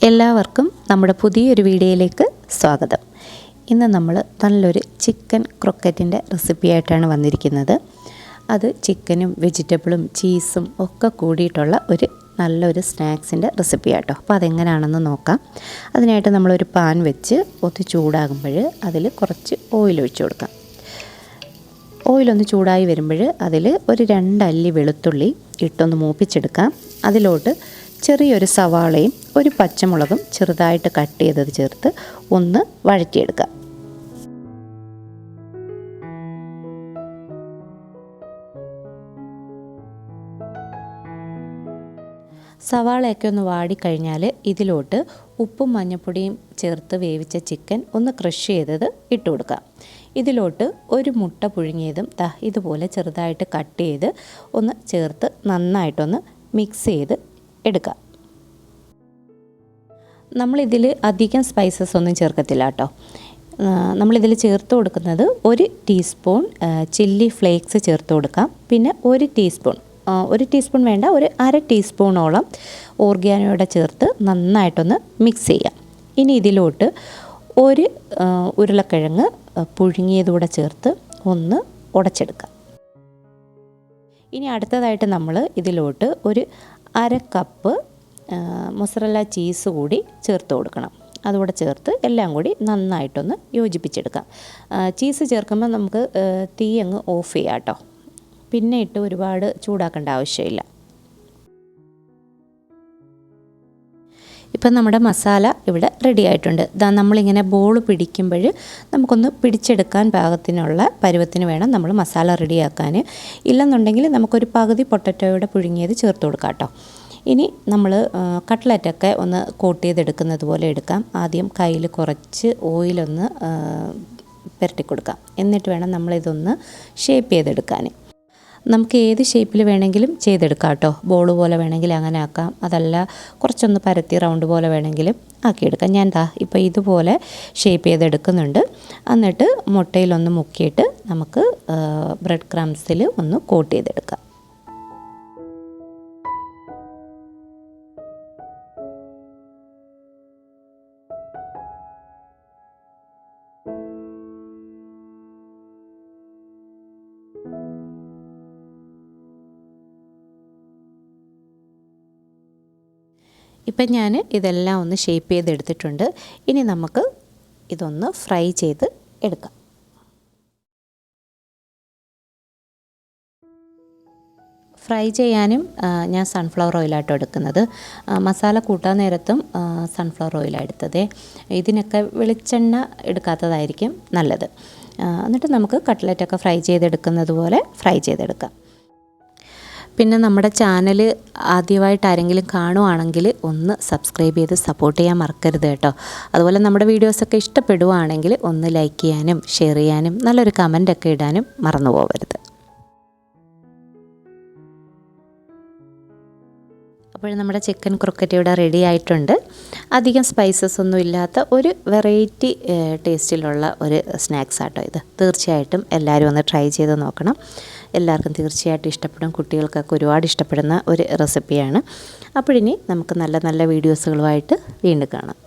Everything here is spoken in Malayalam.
എല്ലാവർക്കും നമ്മുടെ പുതിയൊരു വീഡിയോയിലേക്ക് സ്വാഗതം. ഇന്ന് നമ്മൾ നല്ലൊരു ചിക്കൻ ക്രോക്കറ്റിൻ്റെ റെസിപ്പി ആയിട്ടാണ് വന്നിരിക്കുന്നത്. അത് ചിക്കനും വെജിറ്റബിളും ചീസും ഒക്കെ കൂടിയിട്ടുള്ള ഒരു നല്ലൊരു സ്നാക്സിൻ്റെ റെസിപ്പി ആട്ടോ. അപ്പോൾ അതെങ്ങനെയാണെന്ന് നോക്കാം. അതിനായിട്ട് നമ്മളൊരു പാൻ വെച്ച് ഒത്തി ചൂടാകുമ്പോൾ അതിൽ കുറച്ച് ഓയിൽ ഒഴിച്ചു കൊടുക്കാം. ഓയിലൊന്ന് ചൂടായി വരുമ്പോൾ അതിൽ ഒരു 2 അല്ലി വെളുത്തുള്ളി ഇട്ടൊന്ന് മൂപ്പിച്ചെടുക്കാം. അതിലോട്ട് ചെറിയൊരു സവാളയും ഒരു പച്ചമുളകും ചെറുതായിട്ട് കട്ട് ചെയ്തത് ചേർത്ത് ഒന്ന് വഴറ്റിയെടുക്കാം. സവാളയൊക്കെ ഒന്ന് വാടിക്കഴിഞ്ഞാൽ ഇതിലോട്ട് ഉപ്പും മഞ്ഞൾപ്പൊടിയും ചേർത്ത് വേവിച്ച ചിക്കൻ ഒന്ന് ക്രഷ് ചെയ്തത് ഇട്ട് കൊടുക്കാം. ഇതിലോട്ട് ഒരു മുട്ട പുഴുങ്ങിയതും ഇതുപോലെ ചെറുതായിട്ട് കട്ട് ചെയ്ത് ഒന്ന് ചേർത്ത് നന്നായിട്ടൊന്ന് മിക്സ് ചെയ്ത് എടുക്കാം. നമ്മളിതിൽ അധികം സ്പൈസസ് ഒന്നും ചേർക്കത്തില്ല കേട്ടോ. നമ്മളിതിൽ ചേർത്ത് കൊടുക്കുന്നത് 1 ടീസ്പൂൺ ചില്ലി ഫ്ലേക്സ് ചേർത്ത് കൊടുക്കാം. പിന്നെ 1 ടീസ്പൂൺ വേണ്ട, ഒരു 1/2 ടീസ്പൂണോളം ഓർഗാനോയുടെ ചേർത്ത് നന്നായിട്ടൊന്ന് മിക്സ് ചെയ്യാം. ഇനി ഇതിലോട്ട് ഒരു ഉരുളക്കിഴങ്ങ് പുഴുങ്ങിയതൂടെ ചേർത്ത് ഒന്ന് ഉടച്ചെടുക്കാം. ഇനി അടുത്തതായിട്ട് നമ്മൾ ഇതിലോട്ട് ഒരു 1/2 കപ്പ് മൊസറല്ല ചീസ് കൂടി ചേർത്ത് കൊടുക്കണം. അതുകൂടെ ചേർത്ത് എല്ലാം കൂടി നന്നായിട്ടൊന്ന് യോജിപ്പിച്ചെടുക്കാം. ചീസ് ചേർക്കുമ്പോൾ നമുക്ക് തീ അങ്ങ് ഓഫ് ചെയ്യാം കേട്ടോ. പിന്നെ ഇട്ട് ഒരുപാട് ചൂടാക്കേണ്ട ആവശ്യമില്ല. ഇപ്പം നമ്മുടെ മസാല ഇവിടെ റെഡി ആയിട്ടുണ്ട്. നമ്മളിങ്ങനെ ബോൾ പിടിക്കുമ്പോൾ നമുക്കൊന്ന് പിടിച്ചെടുക്കാൻ പാകത്തിനുള്ള പരുവത്തിന് വേണം നമ്മൾ മസാല റെഡിയാക്കാൻ. ഇല്ലെന്നുണ്ടെങ്കിൽ നമുക്കൊരു പകുതി പൊട്ടറ്റോയുടെ പുഴുങ്ങിയത് ചേർത്ത് കൊടുക്കാം കേട്ടോ. ഇനി നമ്മൾ കട്ട്ലറ്റൊക്കെ ഒന്ന് കോട്ട് ചെയ്തെടുക്കുന്നത് പോലെ എടുക്കാം. ആദ്യം കയ്യിൽ കുറച്ച് ഓയിലൊന്ന് പുരട്ടി കൊടുക്കാം. എന്നിട്ട് വേണം നമ്മളിതൊന്ന് ഷേപ്പ് ചെയ്തെടുക്കാൻ. നമുക്ക് ഏത് ഷേപ്പിൽ വേണമെങ്കിലും ചെയ്തെടുക്കാം കേട്ടോ. ബോൾ പോലെ വേണമെങ്കിൽ അങ്ങനെ ആക്കാം, അതല്ല കുറച്ചൊന്ന് പരത്തി റൗണ്ട് പോലെ വേണമെങ്കിലും ആക്കിയെടുക്കാം. ഞാൻ ഇപ്പോൾ ഇതുപോലെ ഷേപ്പ് ചെയ്തെടുക്കുന്നുണ്ട്. എന്നിട്ട് മുട്ടയിലൊന്ന് മുക്കിയിട്ട് നമുക്ക് ബ്രെഡ് ക്രംസിൽ ഒന്ന് കോട്ട് ചെയ്തെടുക്കാം. ഇപ്പം ഞാൻ ഇതെല്ലാം ഒന്ന് ഷേപ്പ് ചെയ്തെടുത്തിട്ടുണ്ട്. ഇനി നമുക്ക് ഇതൊന്ന് ഫ്രൈ ചെയ്ത് എടുക്കാം. ഫ്രൈ ചെയ്യാനും ഞാൻ സൺഫ്ലവർ ഓയിലാട്ടോ എടുക്കുന്നത്. മസാല കൂട്ടാൻ നേരത്തും സൺഫ്ലവർ ഓയിലാണ് എടുത്തത്. ഇതിനൊക്കെ വെളിച്ചെണ്ണ എടുക്കാത്തതായിരിക്കും നല്ലത്. എന്നിട്ട് നമുക്ക് കട്ട്ലറ്റൊക്കെ ഫ്രൈ ചെയ്തെടുക്കുന്നത് പോലെ ഫ്രൈ ചെയ്തെടുക്കാം. പിന്നെ നമ്മുടെ ചാനൽ ആദ്യമായിട്ട് ആരെങ്കിലും കാണുവാണെങ്കിൽ ഒന്ന് സബ്സ്ക്രൈബ് ചെയ്ത് സപ്പോർട്ട് ചെയ്യാൻ മറക്കരുത് കേട്ടോ. അതുപോലെ നമ്മുടെ വീഡിയോസൊക്കെ ഇഷ്ടപ്പെടുവാണെങ്കിൽ ഒന്ന് ലൈക്ക് ചെയ്യാനും ഷെയർ ചെയ്യാനും നല്ലൊരു കമൻറ്റൊക്കെ ഇടാനും മറന്നു പോകരുത്. അപ്പോൾ നമ്മുടെ ചിക്കൻ ക്രോക്കറ്റ് ഇവിടെ റെഡി ആയിട്ടുണ്ട്. അധികം സ്പൈസസ് ഒന്നും ഇല്ലാത്ത ഒരു വെറൈറ്റി ടേസ്റ്റിലുള്ള ഒരു സ്നാക്സ് ആട്ടോ ഇത്. തീർച്ചയായിട്ടും എല്ലാവരും ഒന്ന് ട്രൈ ചെയ്ത് നോക്കണം. എല്ലാവർക്കും തീർച്ചയായിട്ടും ഇഷ്ടപ്പെടും. കുട്ടികൾക്കൊക്കെ ഒരുപാട് ഇഷ്ടപ്പെടുന്ന ഒരു റെസിപ്പിയാണ്. അപ്പോഴിനി നമുക്ക് നല്ല നല്ല വീഡിയോസുകളുമായിട്ട് വീണ്ടും കാണാം.